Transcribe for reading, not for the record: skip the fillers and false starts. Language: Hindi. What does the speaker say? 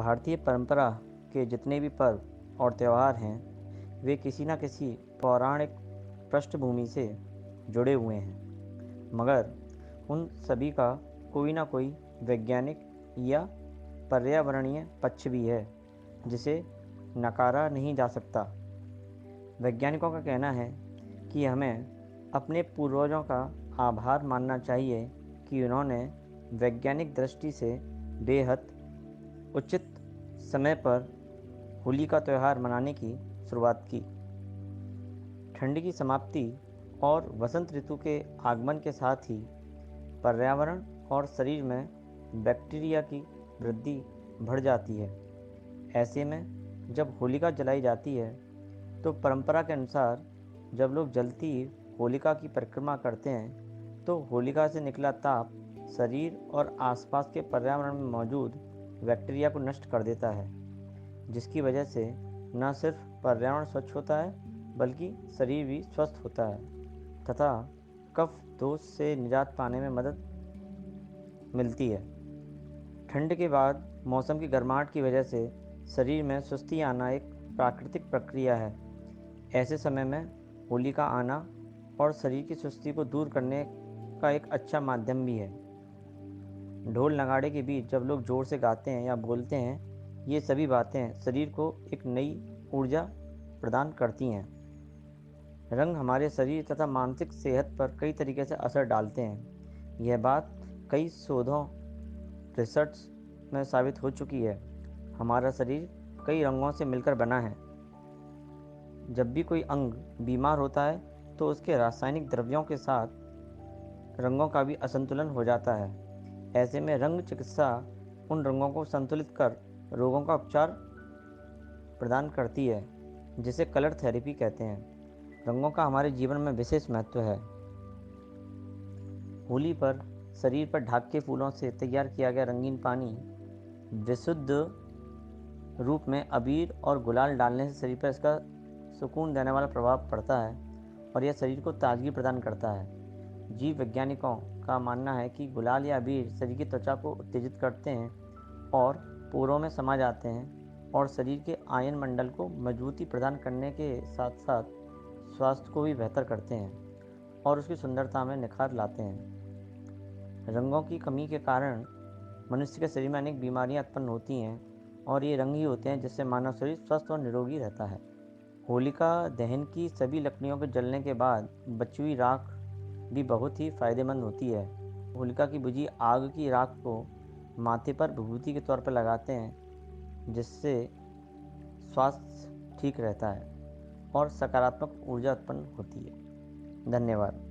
भारतीय परंपरा के जितने भी पर्व और त्यौहार हैं वे किसी न किसी पौराणिक पृष्ठभूमि से जुड़े हुए हैं, मगर उन सभी का कोई ना कोई वैज्ञानिक या पर्यावरणीय पक्ष भी है जिसे नकारा नहीं जा सकता। वैज्ञानिकों का कहना है कि हमें अपने पूर्वजों का आभार मानना चाहिए कि उन्होंने वैज्ञानिक दृष्टि से बेहद उचित समय पर होली का त्यौहार मनाने की शुरुआत की। ठंड की समाप्ति और वसंत ऋतु के आगमन के साथ ही पर्यावरण और शरीर में बैक्टीरिया की वृद्धि बढ़ जाती है। ऐसे में जब होलिका जलाई जाती है तो परंपरा के अनुसार जब लोग जलती होलिका की परिक्रमा करते हैं तो होलिका से निकला ताप शरीर और आसपास के पर्यावरण में मौजूद बैक्टीरिया को नष्ट कर देता है, जिसकी वजह से न सिर्फ पर्यावरण स्वच्छ होता है बल्कि शरीर भी स्वस्थ होता है तथा कफ दोष से निजात पाने में मदद मिलती है। ठंड के बाद मौसम की गर्माहट की वजह से शरीर में सुस्ती आना एक प्राकृतिक प्रक्रिया है। ऐसे समय में होली का आना और शरीर की सुस्ती को दूर करने का एक अच्छा माध्यम भी है। ढोल नगाड़े के बीच जब लोग जोर से गाते हैं या बोलते हैं, ये सभी बातें शरीर को एक नई ऊर्जा प्रदान करती हैं। रंग हमारे शरीर तथा मानसिक सेहत पर कई तरीके से असर डालते हैं। यह बात कई शोधों रिसर्च में साबित हो चुकी है। हमारा शरीर कई रंगों से मिलकर बना है। जब भी कोई अंग बीमार होता है तो उसके रासायनिक द्रव्यों के साथ रंगों का भी असंतुलन हो जाता है। ऐसे में रंग चिकित्सा उन रंगों को संतुलित कर रोगों का उपचार प्रदान करती है, जिसे कलर थेरेपी कहते हैं। रंगों का हमारे जीवन में विशेष महत्व है। होली पर शरीर पर ढाक के फूलों से तैयार किया गया रंगीन पानी विशुद्ध रूप में अबीर और गुलाल डालने से शरीर पर इसका सुकून देने वाला प्रभाव पड़ता है और यह शरीर को ताजगी प्रदान करता है। जीव वैज्ञानिकों का मानना है कि गुलाल या अबीर शरीर की त्वचा को उत्तेजित करते हैं और पोरों में समा जाते हैं और शरीर के आयन मंडल को मजबूती प्रदान करने के साथ साथ स्वास्थ्य को भी बेहतर करते हैं और उसकी सुंदरता में निखार लाते हैं। रंगों की कमी के कारण मनुष्य के शरीर में अनेक बीमारियां उत्पन्न होती हैं और ये रंग ही होते हैं जिससे मानव शरीर स्वस्थ और निरोगी रहता है। होलिका दहन की सभी लकड़ियों के जलने के बाद बची हुई राख भी बहुत ही फायदेमंद होती है। होलिका की बुझी आग की राख को माथे पर विभूति के तौर पर लगाते हैं, जिससे स्वास्थ्य ठीक रहता है और सकारात्मक ऊर्जा उत्पन्न होती है। धन्यवाद।